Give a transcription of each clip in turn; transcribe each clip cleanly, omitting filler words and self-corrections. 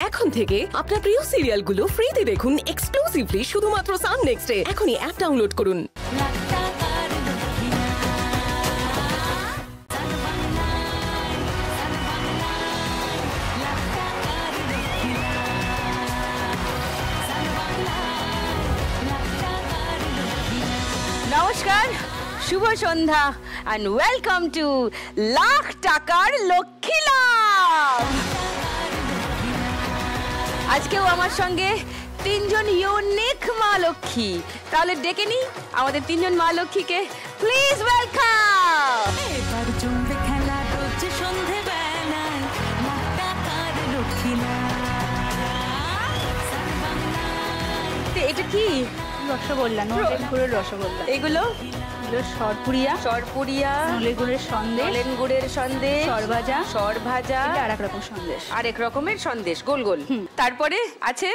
এখন থেকে আপনার প্রিয় সিরিয়ালগুলো ফ্রিতে দেখুন এক্সক্লুসিভলি শুধুমাত্র সান নেক্সটে। এখনই অ্যাপ ডাউনলোড করুন। নমস্কার, শুভ সন্ধ্যা and welcome to লাখ টাকার লক্ষ্মী লাভ। আজকেও আমার সঙ্গে তিনজন ইউনিক মা লক্ষ্মী। তাহলে ডেকে নি আমাদের তিনজন মা লক্ষ্মীকে, প্লিজ ওয়েলকাম। এবার জমবে খেলা রোজ সন্ধে বেলায় লাখ টাকার লক্ষ্মী লাভ। এটা কি? রসগোল্লা, নলেন গুড়ের রসগোল্লা। এগুলো সরপুরিয়া, নলেন গুড়ের সন্দেশ, নলেন গুড়ের সন্দেশ, সরভাজা, আর এক রকম সন্দেশ, আরেক রকমের সন্দেশ গোল গোল। তারপরে আছে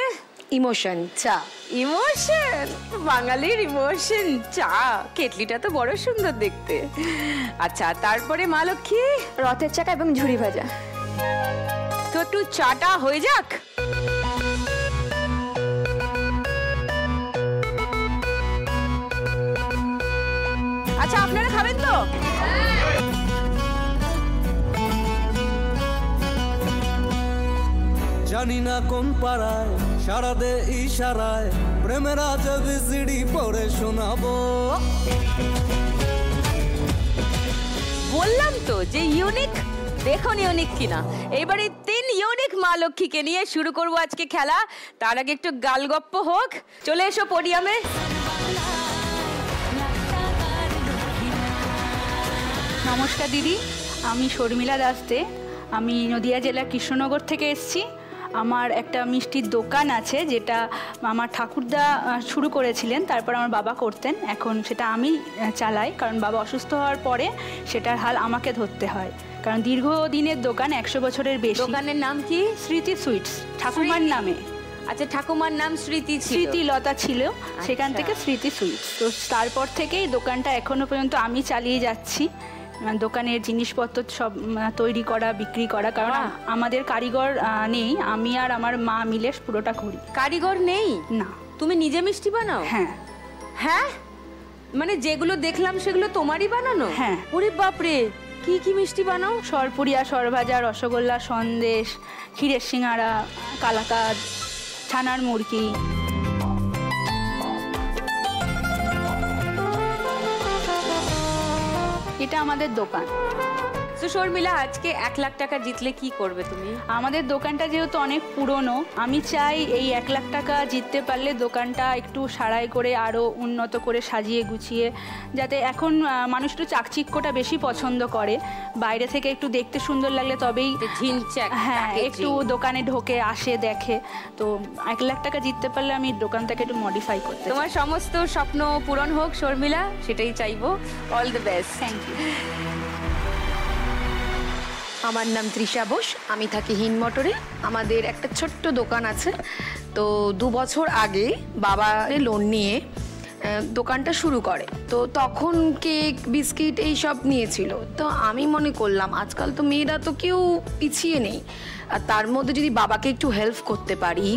ইমোশন চা। ইমোশন, বাঙালির ইমোশন চা। কেটলিটা তো বড় সুন্দর দেখতে। আচ্ছা, তারপরে মা লক্ষ্মী রথের চাকা এবং ঝুড়ি ভাজা। তো একটু চাটা হয়ে যাক। আচ্ছা, আপনারা খাবেন তো? জানি না কোন পাড়ায় সারা দে ইশারায় প্রেমের আজ বিজিডি পড়ে শোনাবো। বললাম তো যে ইউনিক, দেখুন ইউনিক কিনা। এইবারে তিন ইউনিক মা লক্ষ্মীকে নিয়ে শুরু করবো আজকে খেলা। তার আগে একটু গালগপ্প হোক। চলে এসো পোডিয়ামে। নমস্কার দিদি, আমি শর্মিলা দাসতে। আমি নদিয়া জেলা কৃষ্ণনগর থেকে এসেছি। আমার একটা মিষ্টির দোকান আছে, যেটা আমার ঠাকুরদা শুরু করেছিলেন, তারপর আমার বাবা করতেন। এখন সেটা আমি চালাই, কারণ বাবা অসুস্থ হওয়ার পরে সেটার হাল আমাকে ধরতে হয়, কারণ দীর্ঘদিনের দোকান, 100 বছরের বেশি। দোকানের নাম কি? স্মৃতি সুইটস, ঠাকুমার নামে। আচ্ছা, ঠাকুমার নাম স্মৃতি ছিল? স্মৃতিলতা ছিল, সেখান থেকে স্মৃতি সুইটস। তো তারপর থেকেই দোকানটা এখনো পর্যন্ত আমি চালিয়ে যাচ্ছি। দোকানের জিনিসপত্র সব তৈরি করা, বিক্রি করা, কারণ আমাদের কারিগর নেই, আমি আর আমার মা মিলে পুরোটা করি। কারিগর নেই? না। তুমি নিজে মিষ্টি বানাও? হ্যাঁ। হ্যাঁ, মানে যেগুলো দেখলাম সেগুলো তোমারই বানানো? হ্যাঁ। ওরে বাপরে, কি কি মিষ্টি বানাও? সরপুরিয়া, সরভাজা, রসগোল্লা, সন্দেশ, ক্ষীরের সিঙ্গারা, কালাকাঁদ, ছানার মুরকি। এটা আমাদের দোকান। শর্মিলা, আজকে 1 লাখ টাকা জিতলে কি করবে তুমি? আমাদের দোকানটা যেহেতু অনেক পুরনো, আমি চাই এই 1 লাখ টাকা জিততে পারলে দোকানটা একটু সারাই করে আরও উন্নত করে সাজিয়ে গুছিয়ে, যাতে এখন মানুষ একটু চাকচিক্যটা বেশি পছন্দ করে। বাইরে থেকে একটু দেখতে সুন্দর লাগলে তবেই ঝিনচাক, হ্যাঁ, একটু দোকানে ঢোকে, আসে, দেখে। তো 1 লাখ টাকা জিততে পারলে আমি দোকানটাকে একটু মডিফাই করতে। তোমার সমস্ত স্বপ্ন পূরণ হোক শর্মিলা, সেটাই চাইবো। All the best. Thank you. আমার নাম তৃষা বোস, আমি থাকি হিনমটরে। আমাদের একটা ছোট্ট দোকান আছে। তো 2 বছর আগে বাবা লোন নিয়ে দোকানটা শুরু করে। তো তখন কেক, বিস্কিট এইসব নিয়েছিল। তো আমি মনে করলাম আজকাল তো মেয়েরা তো কেউ পিছিয়ে নেই, আর তার মধ্যে যদি বাবাকে একটু হেল্প করতে পারি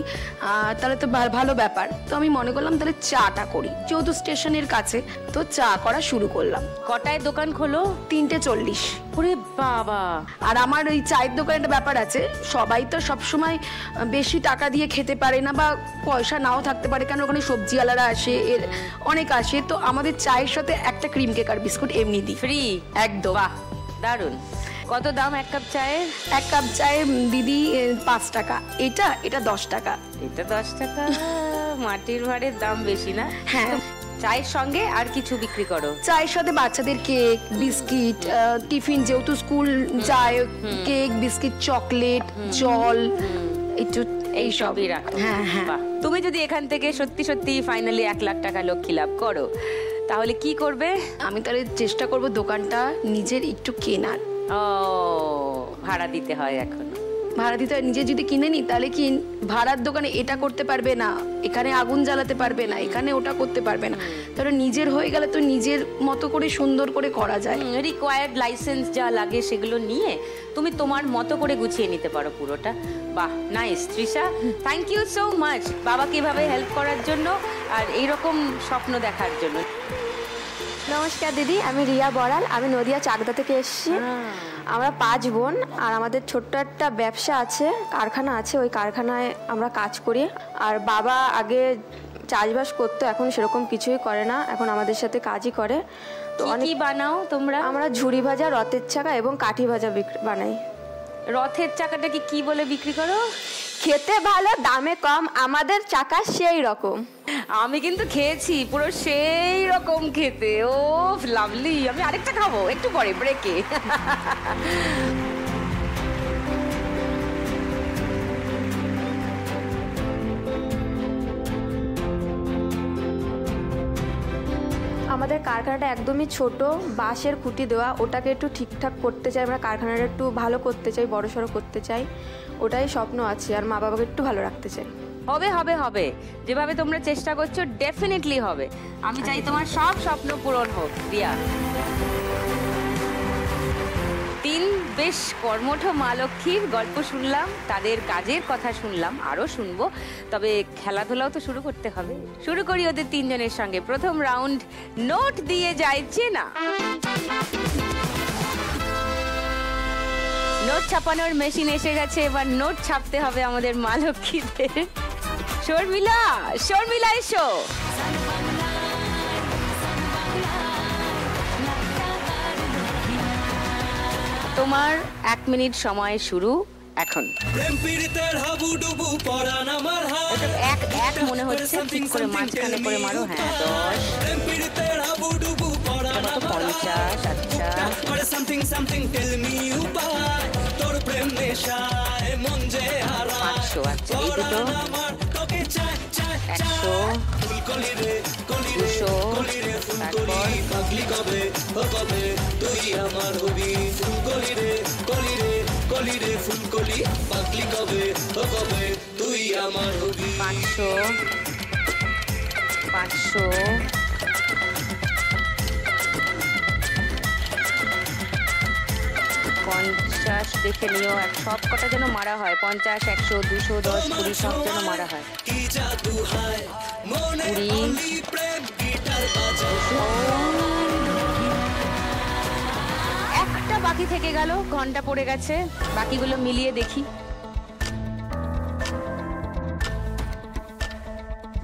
তাহলে তো ভালো ব্যাপার। তো আমি মনে করলাম তাহলে চাটা করি, যেহেতু স্টেশনের কাছে, তো চা করা শুরু করলাম। কটায় দোকান খোলো? 3:40। ওরে বাবা! আর আমার ওই চায়ের দোকানে একটা ব্যাপার আছে, সবাই তো সবসময় বেশি টাকা দিয়ে খেতে পারে না, বা পয়সা নাও থাকতে পারে, কারণ ওখানে সবজিওয়ালারা আসে, এর অনেক আসে। তো আমাদের চায়ের সাথে একটা ক্রিম কেক আর বিস্কুট এমনি দিই, ফ্রি একদম। বাহ, দারুণ। কত দাম 1 কাপ চায়ের? 1 কাপ চায়ে দিদি 5 টাকা। এটা 10 টাকা। এটা 10 টাকা? মাটির ভাড়ের দাম বেশি না? হ্যাঁ। চায়ের সঙ্গে আর কিছু বিক্রি করো? চায়ের সাথে বাচ্চাদের কেক, বিস্কিট, টিফিন, যেহেতু স্কুল যায়, কেক, বিস্কিট, চকলেট, জল, একটু এইসবই রাখো। হ্যাঁ হ্যাঁ। তুমি যদি এখান থেকে সত্যি সত্যি ফাইনালি 1 লাখ টাকা লক্ষ্মী লাভ করো, তাহলে কি করবে? আমি তাহলে চেষ্টা করব দোকানটা নিজের একটু কেনার। ও, ভাড়া দিতে হয় এখন? ভাড়া দিতে হয়। নিজে যদি কিনে নিই তাহলে কি ভাড়ার দোকানে এটা করতে পারবে না, এখানে আগুন জ্বালাতে পারবে না, এখানে ওটা করতে পারবে না। তাহলে নিজের হয়ে গেলে তো নিজের মতো করে সুন্দর করে করা যায়। রিকোয়ার্ড লাইসেন্স যা লাগে সেগুলো নিয়ে তুমি তোমার মতো করে গুছিয়ে নিতে পারো পুরোটা। বাহ, nice Trisha, thank you so much বাবাকে এভাবে হেল্প করার জন্য আর এইরকম স্বপ্ন দেখার জন্য। নমস্কার দিদি, আমি রিয়া বড়াল, আমি নদিয়া চাকদা থেকে এসেছি। আমরা 5 বোন আর আমাদের ছোট্ট একটা ব্যবসা আছে, কারখানা আছে, ওই কারখানায় আমরা কাজ করি। আর বাবা আগে চাষবাস করতো, এখন সেরকম কিছুই করে না, এখন আমাদের সাথে কাজই করে। তো কি বানাও তোমরা? আমরা ঝুড়ি ভাজা, রথের চাকা এবং কাঠি ভাজা বানাই। রথের চাকাটা কি বলে বিক্রি করো? খেতে ভালো, দামে কম, আমাদের চাকা সেই রকম। আমি কিন্তু খেয়েছি, পুরো সেই রকম খেতে। ও লাভলি, আমি আরেকটা খাবো একটু পরে ব্রেকে। আমাদের কারখানাটা একদমই ছোট, বাঁশের খুঁটি দেওয়া, ওটাকে একটু ঠিকঠাক করতে চাই আমরা, কারখানাটা একটু ভালো করতে চাই, বড়সড় করতে চাই, ওটাই স্বপ্ন আছে। আর মা বাবাকে একটু ভালো রাখতে চাই। হবে হবে হবে, যেভাবে তোমরা চেষ্টা করছো ডেফিনেটলি হবে। আমি চাই তোমার সব স্বপ্ন পূরণ হোক রিয়া। 3 বেশ কর্মঠ মা লক্ষ্মীর গল্প শুনলাম, তাদের কাজের কথা শুনলাম, আরও শুনবো। তবে খেলাধুলাও তো শুরু করতে হবে। শুরু করি ওদের 3 জনের সঙ্গে। প্রথম রাউন্ড, নোট দিয়ে যায় চেনা। নোট ছাপানোর মেশিন এসে গেছে, এবার নোট ছাপতে হবে আমাদের মা লক্ষ্মীদের। শর্মিলা, শর্মিলা এসো। তোমার 1 মিনিট সময় শুরু এখন। এক মনে হচ্ছে, ঠিক করে মাঝখানে করে মারো। হ্যাঁ, 10 50। আচ্ছা, 500। আচ্ছা, এই দুটো 100, 200। তারপর 500, 50 দেখে নিও, সব কটা যেন মারা হয়। 50, 100, 200, 10, 20 সব যেন মারা হয়। 20, 1টা বাকি থেকে গেল, ঘন্টা পড়ে গেছে। বাকিগুলো মিলিয়ে দেখি।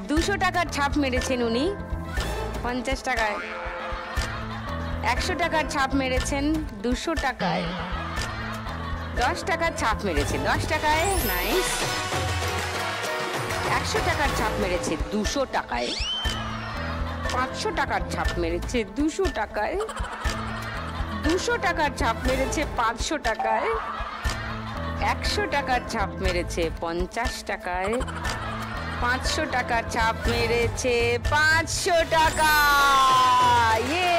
200 টাকার ছাপ মেরেছেন উনি 50 টাকায়। 100 টাকার ছাপ মেরেছেন 200 টাকায়। 10 টাকার ছাপ মেরেছে 10 টাকায়। নাইস। 100 টাকার ছাপ মেরেছে 200 টাকায়। 500 টাকার ছাপ মেরেছে 200 টাকায়। 200 টাকার ছাপ মেরেছে 500 টাকায়। 100 টাকার ছাপ মেরেছে 50 টাকায়। 500 টাকার ছাপ মেরেছে 500 টাকা। ইয়ে।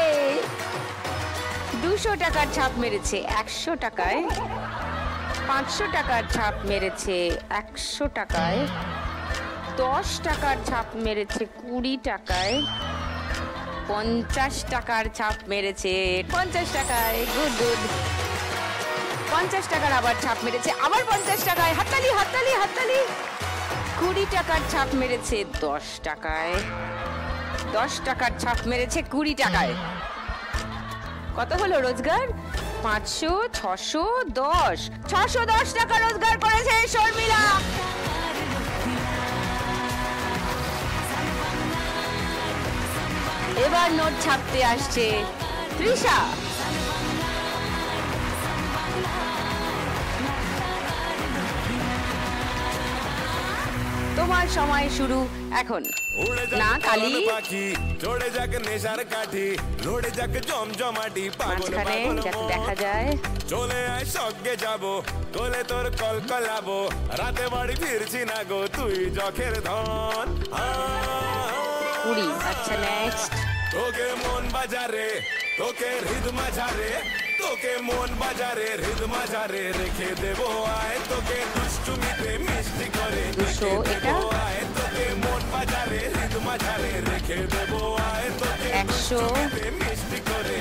200 টাকার ছাপ মেরেছে 100 টাকায়। 500 টাকার ছাপ মেরেছে 100 টাকায়। 10 টাকার ছাপ মেরেছে 20 টাকায়। 50 টাকার ছাপ মেরেছে 50 টাকায়। Good good. 50 টাকার আবার ছাপ মেরেছে আবার 50 টাকায়। হাততালি হাততালি হাততালি। 20 টাকার ছাপ মেরেছে 10 টাকায়। 10 টাকার ছাপ মেরেছে 20 টাকায়। কত হলো রোজগার? 500, 600, 10। 610 টাকা রোজগার করেছে শর্মিলা। এবার নোট ছাপতে আসছে তৃষা। তোমার সময় শুরু এখন। না কালি মাঝখানে যাতে দেখা যায়। চলে আয় সঙ্গে যাবো, কোলে তোর কল কলাবো, রাতে বাড়ি ফিরছি না গো তুই যখের ধন। 20। আচ্ছা নেক্সট। তোকে মন বাজারে, তোকে হৃদ মাঝারে, তোকে মন বাজারে হৃদ মাজারে রেখে দেবো আয় তোকে দুষ্টুমিতে মিষ্টি করে 200 এটা আয় তোকে মন বাজারে হৃদ মাজারে রেখে দেবো আয় তোকে 100 মিষ্টি করে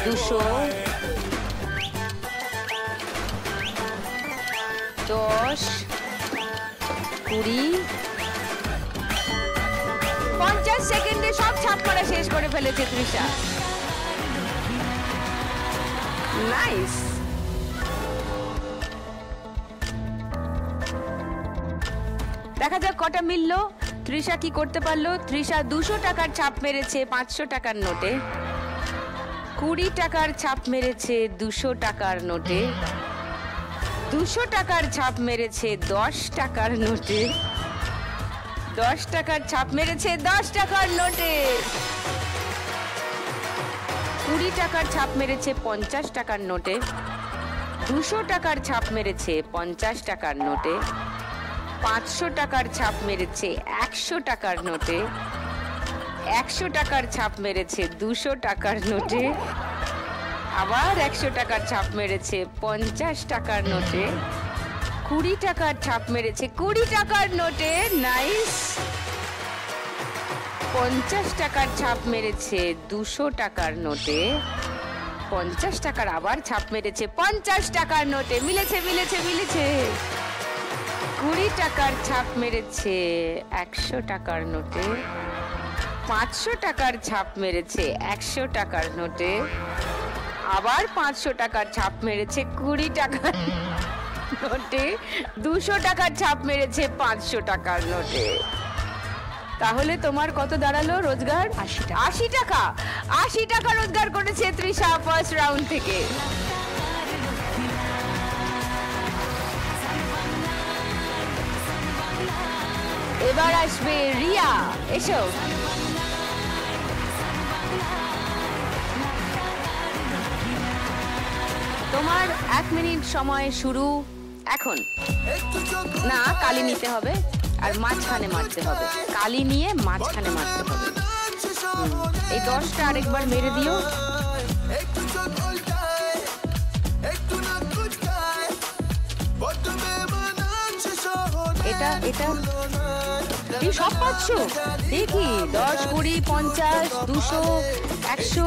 200 10 20 50 সেকেন্ডে সব ছাপ করা শেষ করে ফেলেছে তৃষা। নাইস। দেখা যাক কটা মিললো। তৃষা কি করতে পারলো? তৃষা 200 টাকার ছাপ মেরেছে 500 টাকার নোটে, 20 টাকার ছাপ মেরেছে 200 টাকার নোটে, 200 টাকার ছাপ মেরেছে 10 টাকার নোটে, 10 টাকার ছাপ মেরেছে 10 টাকার নোটে, 20 টাকার ছাপ মেরেছে 50 টাকার নোটে, 200 টাকার ছাপ মেরেছে 50 টাকার নোটে, 500 টাকার ছাপ মেরেছে 100 টাকার নোটে, 100 টাকার ছাপ মেরেছে 200 টাকার নোটে, আবার 100 টাকার ছাপ মেরেছে 50 টাকার নোটে, 20 টাকার ছাপ মেরেছে 20 টাকার নোটে। নাইস। 50 টাকার ছাপ মেরেছে 200 টাকার নোটে, 50 টাকার আবার ছাপ মেরেছে 50 টাকার নোটে। মিলেছে মিলেছে মিলেছে। 20 টাকার ছাপ মেরেছে 100 টাকার নোটে, 500 টাকার ছাপ মেরেছে 100 টাকার নোটে, আবার 500 টাকার ছাপ মেরেছে 20 টাকার নোটে, 200 টাকার ছাপ মেরেছে 500 টাকার নোটে। তাহলে তোমার কত দাঁড়ালো রোজগার? 80 টাকা। 80 টাকা রোজগার করেছে তৃষা ফার্স্ট রাউন্ড থেকে। এবার আসবে রিয়া। এসো। তোমার 1 মিনিট সময় শুরু এখন। না, কালি নিতে হবে আর মাঝখানে মারতে হবে। কালি নিয়ে মাঝখানে মারতে হবে। এই 10টা আরেকবার মেরে দিও। এটা এটা তুমি সব পাচ্ছ? দেখি 10, 20, 50, 200, 100।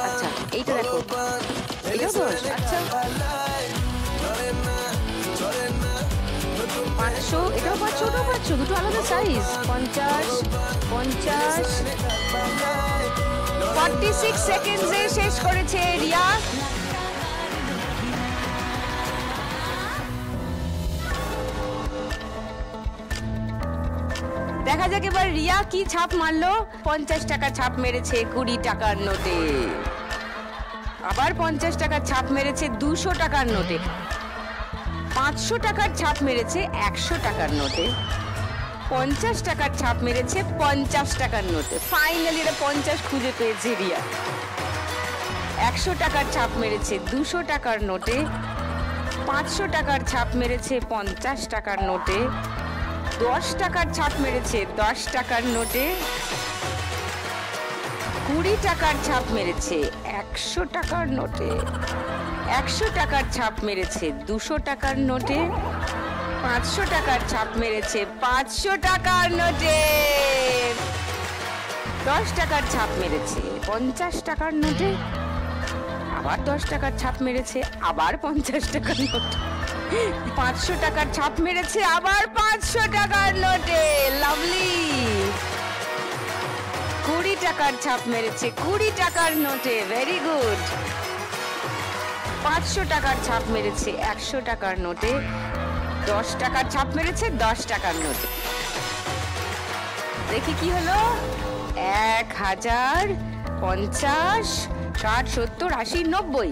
আচ্ছা, এইটা দেখো। এটা 10। আচ্ছা, 500। এটাও পাচ্ছ, ওটাও পাচ্ছ। দুটো আলাদা সাইজ। 50, 50। 46 সেকেন্ডে শেষ করেছে রিয়া। দেখা যাক এবার রিয়া কি ছাপ মারলো। 50 টাকা ছাপ মেরেছে 20 টাকার নোটে, আবার 50 টাকার ছাপ মেরেছে 200 টাকার নোটে, 500 টাকার ছাপ মেরেছে 100 টাকার নোটে, 50 টাকার ছাপ মেরেছে 50 টাকার নোটে। ফাইনালি এটা 50 খুঁজে পেয়েছে রিয়া। 100 টাকার ছাপ মেরেছে 200 টাকার নোটে, 500 টাকার ছাপ মেরেছে 50 টাকার নোটে, 10 টাকার ছাপ মেরেছে 10 টাকার নোটে, 20 টাকার ছাপ মেরেছে 100 টাকার নোটে, 100 টাকার ছাপ মেরেছে 200 টাকার নোটে, 500 টাকার ছাপ মেরেছে 500 টাকার নোটে, 10 টাকার ছাপ মেরেছে 50 টাকার নোটে, আবার 10 টাকার ছাপ মেরেছে আবার 50 টাকার নোটে, 500 টাকার ছাপ মেরেছে আবার 500 টাকার নোটে। লাভলি। 20 টাকার ছাপ মেরেছে 20 টাকার নোটে। Very good. 500 টাকার ছাপ মেরেছে 100 টাকার নোটে, 10 টাকার ছাপ মেরেছে 10 টাকার নোটে। দেখি কি হলো। 1000, 50, 60, 70, 80, 90।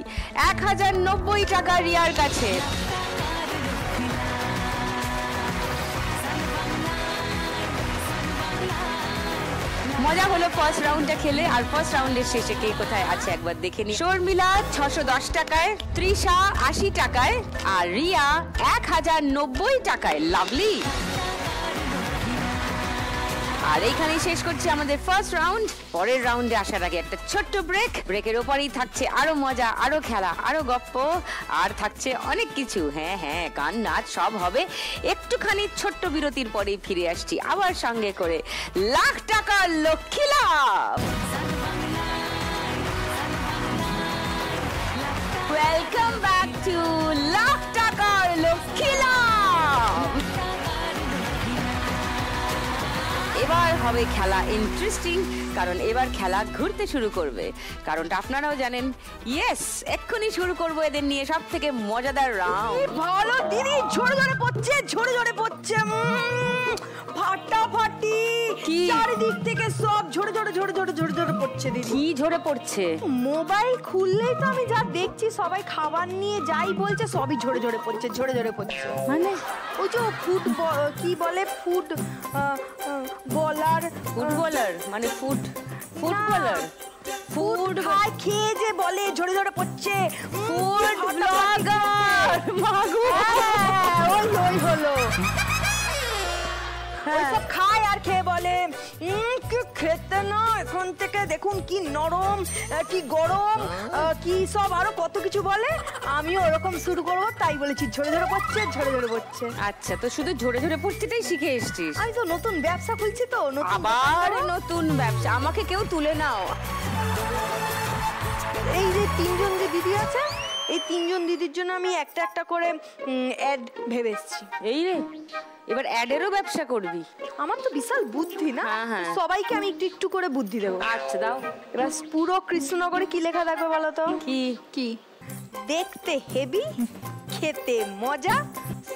1090 টাকা রিয়ার কাছে। মজা হলো ফার্স্ট রাউন্ডটা খেলে। আর ফার্স্ট রাউন্ডের শেষে কে কোথায় আছে একবার দেখে নি। শর্মিলা 610 টাকায়, তৃষা 80 টাকায়, আর রিয়া 1090 টাকায়। লাভলি। আর এইখানেই শেষ করছি আমাদের ফার্স্ট রাউন্ড। পরের রাউন্ডে আসার আগে একটা ছোট্ট ব্রেকের ওপরেই থাকছে আরো মজা, আরো খেলা, আরো গপ্প, আর থাকছে অনেক কিছু। হ্যাঁ হ্যাঁ, গান নাচ সব হবে। একটুখানি ছোট্ট বিরতির পরেই ফিরে আসছি আবার সঙ্গে করে লাখ টাকার লক্ষ্মী লাভ। ওয়েলকাম ব্যাক টু লাখ টাকার লক্ষ্মী লাভ। এবার হবে খেলা ইন্টারেস্টিং, কারণ এবার খেলা ঘুরতে শুরু করবে। কারণটা আপনারাও জানেন। ইয়েস, এক্ষুনি শুরু করবো এদের নিয়ে সব থেকে মজাদার রাউন্ড। ভালো দিদি, ঝরে ঝরে পড়ছে, ঝরে ঝরে পড়ছে, ফাটাফাটি। কি? চারিদিক থেকে সব ঝরে ঝরে ঝরে ঝরে ঝরে ঝরে পড়ছে দিদি। কি ঝরে পড়ছে? মোবাইল খুললেই তো আমি যা দেখছি, সবাই খাবার নিয়ে যাই বলছে, সবই ঝরে ঝরে পড়ছে, ঝরে ঝরে পড়ছে। মানে ওই যে ফুড কি বলে, ফুড বলার, ফুটবলার মানে ফুটবলার, ফুড খায় খেয়ে যে বলে ঝরে ঝরে পড়ছে, ফুড ব্লগার। মাগো, ওই হলো। সব খায় আর খেয়ে বলে কি খেতে না, এখন থেকে দেখুন কি নরম, কি গরম, কি সব আরো কত কিছু বলে। আমিও ওরকম শুরু করবো, তাই বলেছি ঝরে ঝরে পড়ছে, ঝরে ঝরে পড়ছে। আচ্ছা, তো শুধু ঝরে ঝরে পড়ছেটাই শিখে এসছিস? আমি তো নতুন ব্যবসা খুলছি, তো আবার নতুন ব্যবসা। আমাকে কেউ তুলে নাও। এই যে তিনজন যে দিদি আছে, এই তিনজন দিদির জন্য আমি একটা একটা করে অ্যাড ভেবে এসেছি। এই রে, এবার অ্যাডেরও ব্যবসা করবি? আমার তো বিশাল বুদ্ধি না, হ্যাঁ। সবাইকে আমি একটু একটু করে বুদ্ধি দেবো। আচ্ছা, দাও। এবার পুরো কৃষ্ণনগরে কি লেখা থাকবে বলো তো? কি? দেখতে হেভি, খেতে মজা,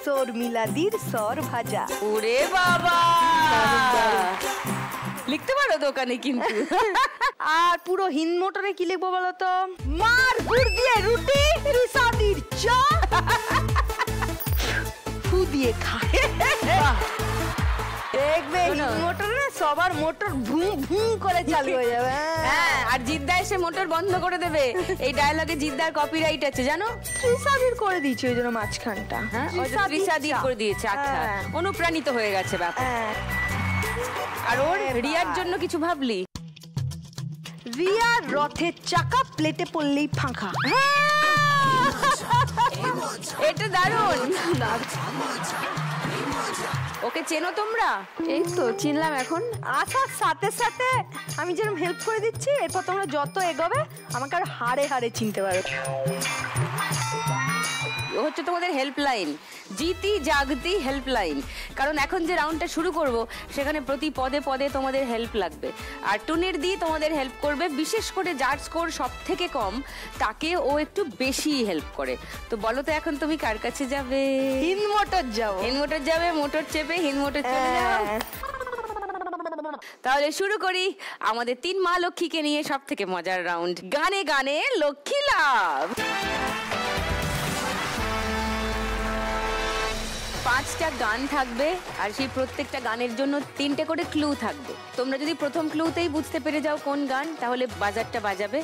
শর্মিলাদির সর ভাজা। ওরে বাবা, লিখতে পারো দোকানে কিন্তু। আর পুরো হিন্দ মোটরে কি লিখবো বলো তো? মার গুড় দিয়ে রুটি, রিসাদির চা, ফু দিয়ে খায়। দেখবে মোটরে সবার মোটর ভুম ভুম করে চালু হয়ে যাবে। হ্যাঁ, আর জিদ্দা এসে মোটর বন্ধ করে দেবে। এই ডায়লগে জিদ্দার কপিরাইট আছে জানো? ত্রিসাদির করে দিয়েছে ওই জন্য মাঝখানটা। হ্যাঁ, ত্রিসাদির করে দিয়েছে। আচ্ছা, অনুপ্রাণিত হয়ে গেছে ব্যাপার। আর ওর রিয়ার জন্য কিছু ভাবলি? রিয়া রথের চাকা, প্লেটে পড়লেই ফাঁকা। এটা দারুণ। ওকে চেনো তোমরা? এই তো চিনলাম এখন। আসার সাথে সাথে আমি যেরকম হেল্প করে দিচ্ছি, এরপর তোমরা যত এগোবে আমাকে আর হাড়ে হাড়ে চিনতে পারো। হচ্ছে তোমাদের হেল্পলাইন, জিতি জাগতি হেল্পলাইন। কারণ এখন যে রাউন্ডটা শুরু করব, সেখানে প্রতি পদে পদে তোমাদের হেল্প লাগবে। আর টুনির দি তোমাদের হেল্প করবে, বিশেষ করে যার স্কোর সব থেকে কম তাকে ও একটু বেশি হেল্প করে। তো বলো তো এখন তুমি কার কাছে যাবে? হিন্দ মোটর যাও। হিন্দ মোটর যাবে, মোটর চেপে হিন্দ মোটর চলে যাও। তাহলে শুরু করি আমাদের 3 মা লক্ষ্মীকে নিয়ে সব থেকে মজার রাউন্ড, গানে গানে লক্ষ্মী লাভ। 5টা গান থাকবে, আর সেই প্রত্যেকটা গানের জন্য 3টে করে ক্লু থাকবে। তোমরা যদি প্রথম ক্লুতেই বুঝতে পেরে যাও কোন গান, তাহলে বাজারটা বাজাবে।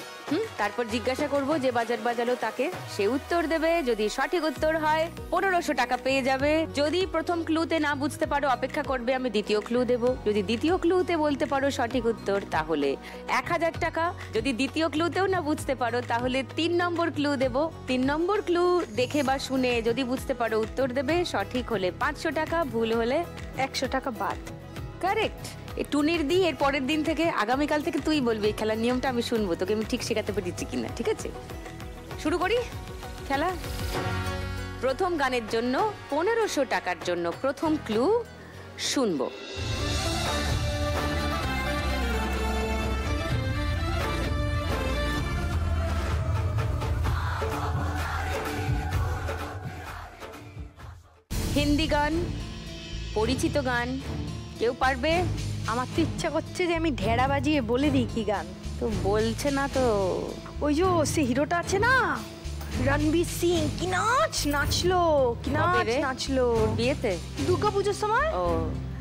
তারপর জিজ্ঞাসা করব যে বাজার বাজালো তাকে, সে উত্তর দেবে। যদি সঠিক উত্তর হয় 1500 টাকা পেয়ে যাবে। যদি প্রথম ক্লুতে না বুঝতে পারো, অপেক্ষা করবে, আমি দ্বিতীয় ক্লু দেব। যদি দ্বিতীয় ক্লুতে বলতে পারো সঠিক উত্তর, তাহলে 1000 টাকা। যদি দ্বিতীয় ক্লুতেও না বুঝতে পারো, তাহলে 3 নম্বর ক্লু দেব। 3 নম্বর ক্লু দেখে বা শুনে যদি বুঝতে পারো, উত্তর দেবে। সঠিক হলে 500 টাকা, ভুল হলে 100 টাকা বাদ। কারেক্ট। এই টুনির দি এর পরের দিন থেকে, আগামীকাল থেকে তুই বলবি এই খেলার নিয়মটা, আমি শুনবো, তোকে আমি ঠিক শেখাতে পেরেছি কিনা। ঠিক আছে, শুরু করি খেলা। প্রথম গানের জন্য 1500 টাকার জন্য প্রথম ক্লু শুনবো। হিন্দি গান, পরিচিত গান, কেউ পারবে? আমার তো ইচ্ছা করছে যে আমি ঢেড়া বাজিয়ে বলে দিই কি গান। তো বলছে না তো। ওই যে সে হিরোটা আছে না, রণবীর সিং, কি নাচলো, কি নাচলো বিয়েতে দুর্গা পুজোর সময়। ও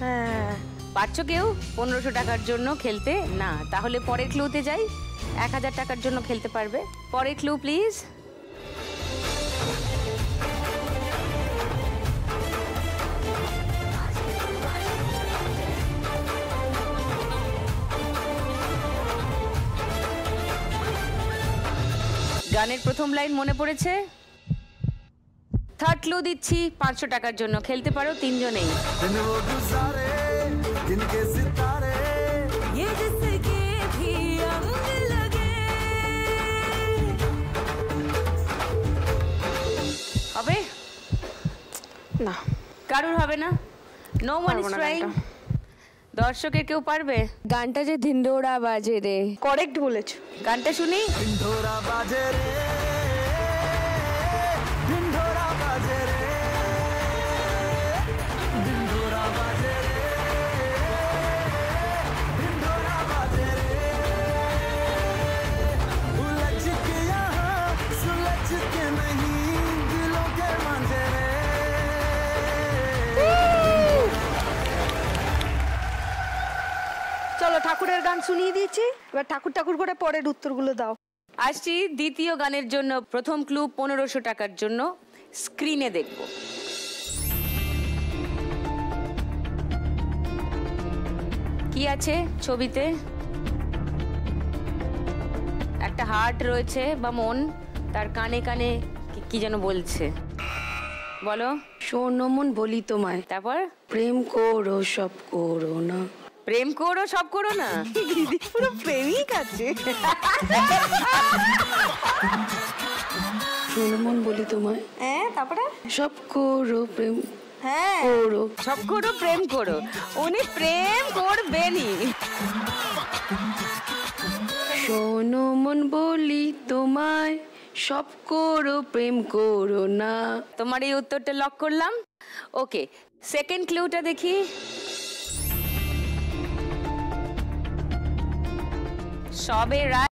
হ্যাঁ। পারছো কেউ 1500 টাকার জন্য খেলতে? না, তাহলে পরের ক্লুতে যাই। 1000 টাকার জন্য খেলতে পারবে। পরের ক্লু প্লিজ। গানের প্রথম লাইন মনে পড়েছে? থার্ড ক্লু দিচ্ছি 500 টাকার জন্য, খেলতে পারো তিনজনেই। হবে না, কারুর হবে না? No one is trying. দর্শকের কেউ পারবে? গানটা যে ধিন্ডোরা বাজে রে, কারেক্ট বলেছো। গানটা শুনি। ঢিন্ডোরা বাজে রে, ঢিন্ডোরা বাজে রে, ঢিন্ডোরা বাজে রে, ঢিন্ডোরা বাজে রে, उलझ के यहाँ सुलझ के नहीं दिलों के मांझे रे। চলো ঠাকুরের গান শুনিয়ে দিয়েছি, এবার ঠাকুর ঠাকুর করে পরের উত্তরগুলো দাও। আসছি দ্বিতীয় গানের জন্য। প্রথম ক্লু 1500 টাকার জন্য, স্ক্রিনে দেখব। কি আছে ছবিতে? একটা হার্ট রয়েছে বা মন, তার কানে কানে কি যেন বলছে, বলো। শোনো মন বলি তোমায়, তারপর প্রেম করো সব করো না। প্রেম করো সব করো না? দিদি পুরো প্রেমিক আছে। শোনো মন বলি তোমায়, হ্যাঁ, তারপরে সব করো প্রেম হ্যাঁ করো। সব করো প্রেম করো, উনি প্রেম করবেনই। শোনো মন বলি তোমায়, সব করো প্রেম করো না। তোমার এই উত্তরটা লক করলাম। ওকে, সেকেন্ড ক্লুটা দেখি। সবে রাত